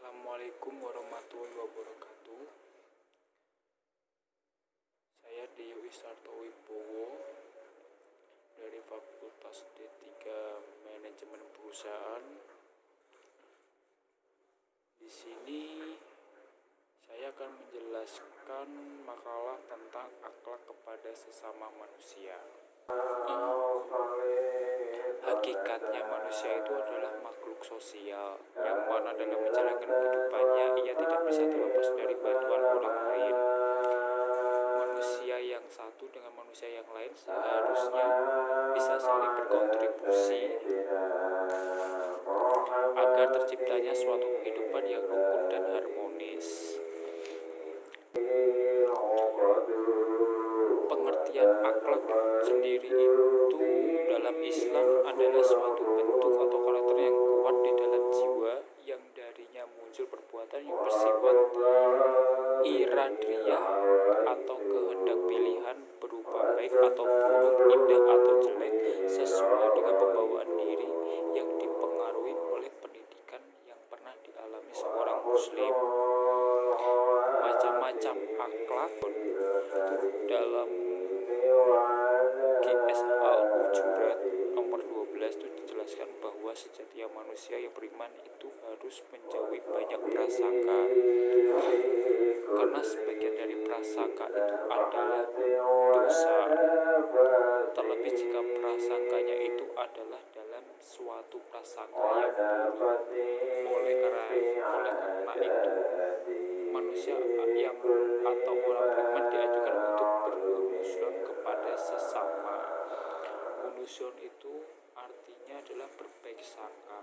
Assalamualaikum warahmatullahi wabarakatuh. Saya Dio Isarto Wibowo dari Fakultas D3 Manajemen Perusahaan. Di sini saya akan menjelaskan makalah tentang akhlak kepada sesama manusia. Hakikatnya manusia itu adalah makhluk sosial yang mana dalam menjalankan kehidupannya ia tidak bisa terlepas dari bantuan orang lain. Manusia yang satu dengan manusia yang lain seharusnya bisa saling berkontribusi agar terciptanya suatu kehidupan yang rukun dan harmonis. Pengertian akhlak sendiri itu dalam Islam adalah suatu bentuk atau karakter yang kuat di dalam jiwa yang darinya muncul perbuatan yang bersifat iradiyah atau kehendak pilihan berupa baik atau buruk, indah atau jelek sesuai dengan pembawaan diri yang dipengaruhi oleh pendidikan yang pernah dialami seorang muslim. Macam-macam akhlak dalam GS Al-Hujurat nomor 12 itu dijelaskan bahwa sejatinya manusia yang beriman itu harus menjauhi banyak prasangka, karena sebagian dari prasangka itu adalah dosa, terlebih jika prasangkanya itu adalah dalam suatu prasangka yang buruk. Oleh karena itu manusia yang atau orang beriman diajukan untuk berhusnuzon kepada sesama. Husnuzon itu artinya adalah berbaik sangka.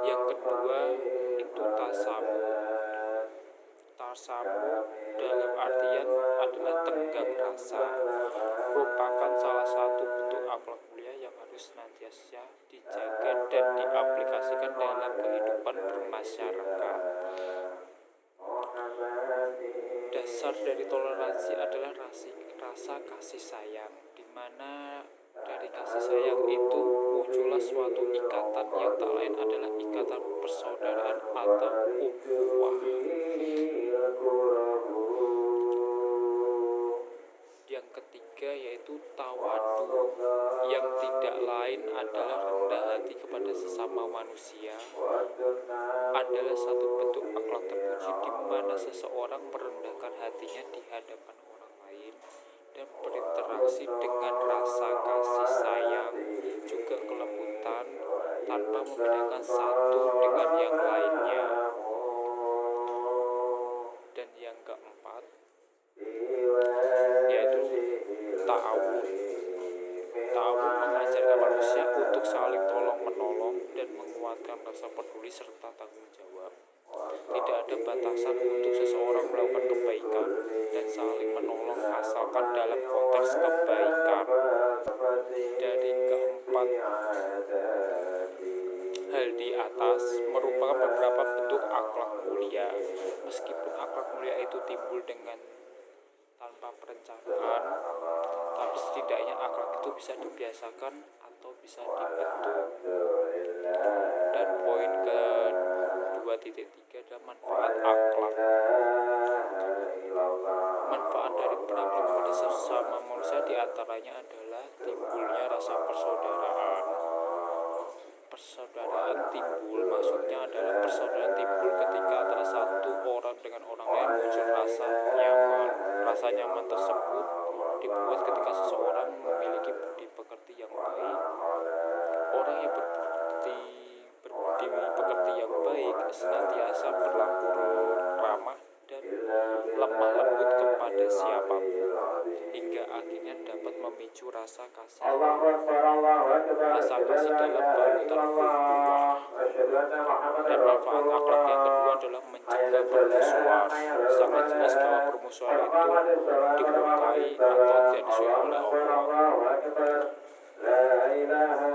Yang kedua itu tasamu. Tasamu dalam artian adalah tenggang rasa, merupakan salah satu bentuk akhlak mulia yang harus senantiasa dijaga dan diaplikasikan dalam kehidupan bermasyarakat. Dasar dari toleransi adalah rasa kasih sayang, di mana dari kasih sayang itu muncullah suatu ikatan yang tak lain adalah ikatan persaudaraan atau ukhuwah. Yang ketiga yaitu tawadu, yang tidak lain adalah rendah hati kepada sesama manusia, adalah satu bentuk akhlak terpuji di mana seseorang merendahkan hatinya di hadapan orang lain dan berinteraksi dengan rasa kasih sayang, juga kelembutan tanpa membedakan satu dengan yang lainnya. Dan yang keempat yaitu ta'awun. Ta'awun mengajarkan manusia untuk saling tolong-menolong dan menguatkan rasa peduli serta tanggung jawab. Tidak ada batasan untuk seseorang melakukan kebaikan dan saling menolong asalkan dalam konteks kebaikan. Dari keempat hal di atas merupakan beberapa bentuk akhlak mulia. Meskipun akhlak mulia itu timbul dengan tanpa perencanaan, tapi setidaknya akhlak itu bisa dibiasakan atau bisa dibentuk. Dan poin ke-2.3 adalah manfaat akhlak. Manfaat dari berakhlak kepada sesama manusia diantaranya adalah timbulnya rasa persaudaraan. Persaudaraan timbul, maksudnya adalah persaudaraan timbul ketika antara satu orang dengan orang lain muncul rasa nyaman. Rasa nyaman tersebut dibuat ketika seseorang memiliki budi pekerti yang baik. Orang yang berbudi pekerti yang baik senantiasa berlaku ramah dan lemah lembut kepada siapapun, hingga akhirnya dapat memicu rasa kasih dalam balutan ukhuwah. Dan manfaat akhlak yang kedua adalah mencegah permusuhan. Sangat jelas bahwa permusuhan itu dimurkai atau tidak disukai oleh Allah.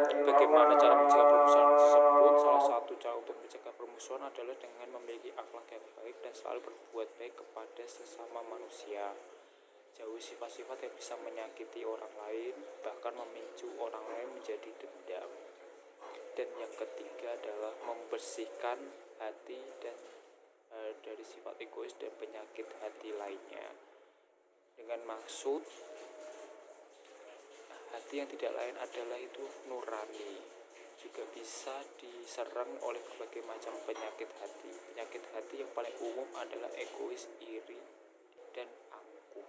Bagaimana cara mencegah permusuhan tersebut? Salah satu cara untuk mencegah permusuhan adalah dengan memiliki akhlak yang baik dan selalu berbuat baik kepada sesama manusia. Jauhi sifat-sifat yang bisa menyakiti orang lain, bahkan memicu orang lain menjadi dendam. Dan yang ketiga adalah membersihkan hati dan dari sifat egois dan penyakit hati lainnya, dengan maksud hati yang tidak lain adalah itu nurani, juga bisa diserang oleh berbagai macam penyakit hati. Penyakit hati yang paling umum adalah egois, iri, dan angkuh.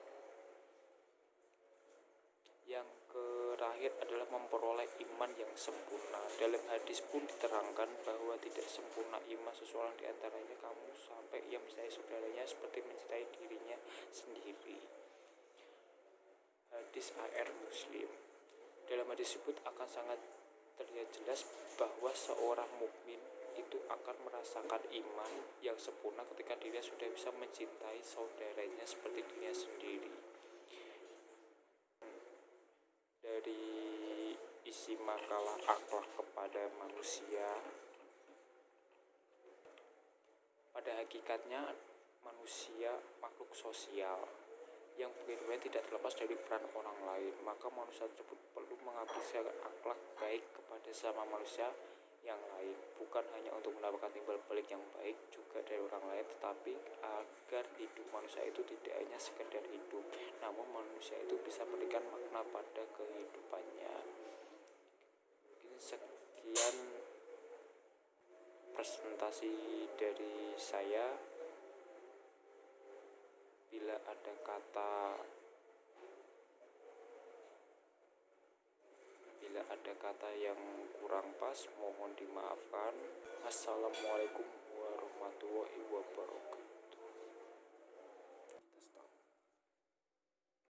Yang terakhir adalah memperoleh iman yang sempurna. Dalam hadis pun diterangkan bahwa tidak sempurna iman seseorang di antaranya kamu sampai ia mencintai saudaranya seperti mencintai dirinya sendiri. Hadis AR Muslim. Dalam hadis tersebut akan sangat terlihat jelas bahwa seorang mukmin itu akan merasakan iman yang sempurna ketika dia sudah bisa mencintai saudaranya seperti dirinya sendiri. Dari isi makalah akhlak kepada manusia, pada hakikatnya manusia makhluk sosial yang benar-benar tidak terlepas dari peran orang lain, maka manusia tersebut perlu mengaplikasikan akhlak baik kepada sama manusia yang lain, bukan hanya untuk mendapatkan timbal balik yang baik juga dari orang lain, tetapi agar hidup manusia itu tidak hanya sekedar hidup, namun manusia itu bisa memberikan makna pada kehidupannya. Mungkin sekian presentasi dari saya. Bila ada kata yang kurang pas, mohon dimaafkan. Assalamualaikum warahmatullahi wabarakatuh.